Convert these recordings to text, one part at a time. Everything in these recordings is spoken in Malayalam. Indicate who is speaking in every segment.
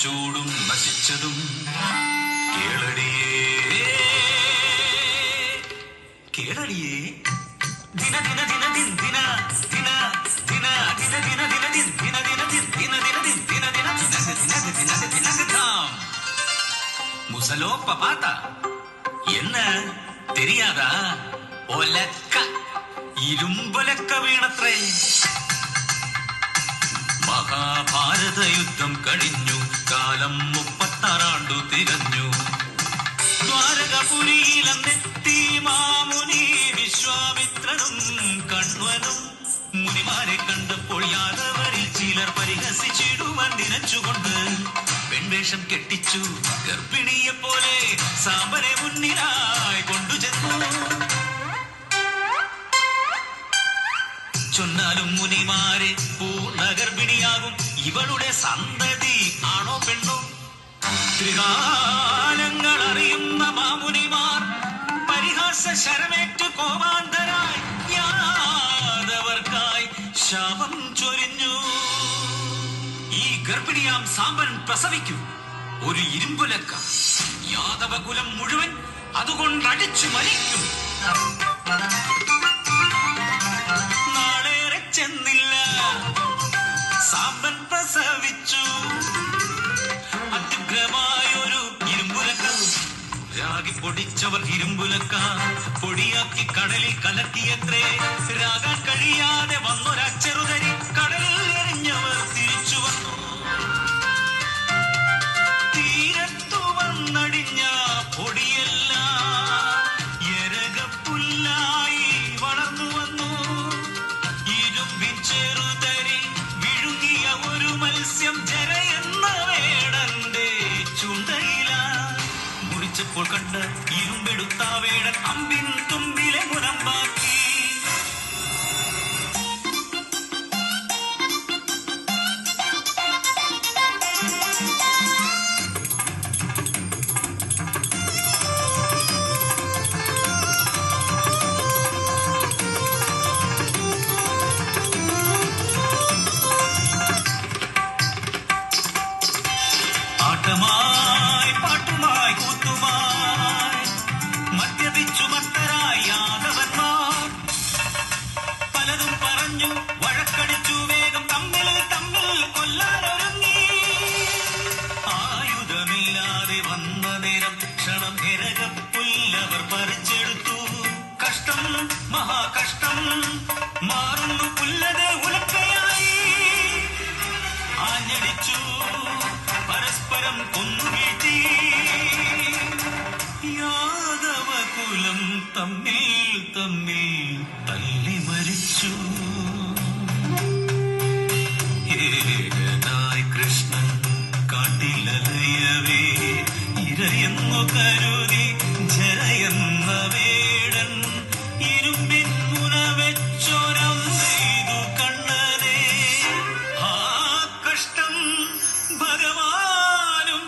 Speaker 1: ചൂടും നശിച്ചതും കേളടിയേ കേളടിയേ ദിന ദിന ദിന ദിന ദിന ദിന ദിന ദിന ദിന ദിന ദിന ദിന ദിന ദിന ദിന ദിന ദിന ദിന ദിന മുസലോ പപാത്ത என்ன தெரியாதா ഒലക്ക ഇരുമ്പൊലക്ക വീണത്രേ മഹാഭാരത യുദ്ധം കഴിഞ്ഞു കാലം 36 തികഞ്ഞു ദ്വാരകപുരിയിലെത്തി മാമുനി വിശ്വാമിത്രനും കണ്വനും മുനിമാരെ കണ്ടപ്പോൾ യാദവരിൽ ചിലർ പരിഹസിച്ചിടുവാൻ നിനച്ചുകൊണ്ട് പെൺവേഷം കെട്ടിച്ചു ഗർഭിണിയെ പോലെ സാമ്പനെ മുന്നിലായി കൊണ്ടുചെന്നു ചൊന്നാലും മുനിമാരെ പൂർണ്ണ ഗർഭിണിയാകും ഇവളുടെ സന്തതി ആണോ പെണ്ണോ ത്രികാലങ്ങൾ അറിയുന്ന മാമുനിമാർ പരിഹാസ ശരമേറ്റ് കോപാന്തരായി യാദവർക്കായി ശാപം ചൊരിഞ്ഞു ഈ ഗർഭിണിയാം സാമ്പൻ പ്രസവിക്കും ഒരു ഇരുമ്പുലക്ക യാദവകുലം മുഴുവൻ അതുകൊണ്ടടിച്ചു മരിക്കും നാളേറെ ചെന്നില്ല സാമ്പൻ പ്രസവിച്ചു അത്യുഗ്രമായൊരു ഇരുമ്പുലക്ക രാഗി പൊടിച്ചവർ ഇരുമ്പുലക്ക പൊടിയാക്കി കടലിൽ കലക്കിയത്രേ രാഗാൻ കഴിയാതെ വന്നൊരച്ചെറുതരി കടലിൽ എറിഞ്ഞവർ തിരിച്ചു വന്നു തീരത്തു വന്നടിഞ്ഞ പൊടിയെല്ലാം എരകപ്പുല്ലായി വളർന്നു വന്നു ഇരുമ്പിൻ ചെറുതരി വിഴുങ്ങിയ ഒരു മത്സ്യം ജരയെന്ന വേടന്റെ ചുണ്ടയില മുറിച്ചപ്പോൾ കണ്ട് ഇരുമ്പെടുത്ത വേടൻ അമ്പിൻ തുമ്പിലെ മുനമ്പാക്കി ആട്ടമായി പാട്ടുമായി കൂത്തുമായി മദ്യപിച്ചു മത്തരായി യാദവന്മാർ പലതും പറഞ്ഞു വഴക്കടിച്ചു വേഗം തമ്മിൽ തമ്മിൽ കൊല്ലാനൊരുങ്ങി ആയുധമില്ലാതെ വന്ന നേരം ക്ഷണം എരകപ്പുല്ലവർ പറിച്ചെടുത്തു കഷ്ടം മഹാകഷ്ടം മാറുന്നു പുല്ലത് ഉലക്കയായി ആഞ്ഞടിച്ചു പരസ്പരം കൊന്നുവീഴ്ത്തി യാദവകുലം തമ്മിൽ തമ്മിൽ തല്ലി മരിച്ചു ഏകനായി കൃഷ്ണൻ കാട്ടിലലയവേ ഇരയെന്നു കരുതി ജരയെന്ന വേടൻ ഇരുമ്പിൻ മുന വെച്ചോരം ചെയ്തു കണ്ണനെ ആ കഷ്ടം ഭഗവാനും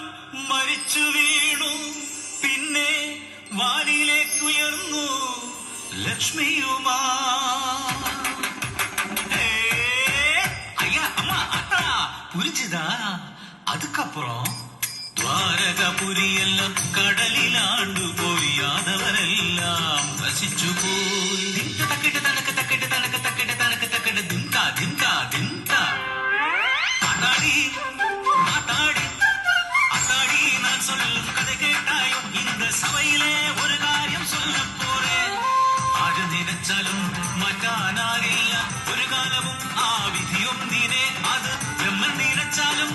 Speaker 1: മരിച്ചു വീണു പിന്നെ വാനിലേക്കുയർന്നു ലക്ഷ്മിയുമാ ஐயா அம்மா அத்தா புரிஞ்சுதா அதுக்கப்புறம் ദ്വാരകപുരിയെല്ലാം കടലിലാണ്ടു പോയി യാദവരെല്ലാം നശിച്ചു പോയി ദിന്ത തക്കിട്ട് തനക്ക് തക്കിട്ട് തനക്ക് തക്കിട്ട് തനക്ക് തക്കിട്ട് ദിന്ത ദിന്ത ദിന്ത ആട്ടാടി ആട്ടാടി ஆத்தாடி நான் சொல்லும் கதை கேட்டாயோ இந்த சபையிலே ஒரு காரியம் சொல்ல போறேன் ஆறு நினைச்சாலும் மாറ്റാനാകില്ല ഒരു കാലവും ആ വിധിയൊന്നിനെ അത് ബ്രഹ്മൻ നിனைச்சாലും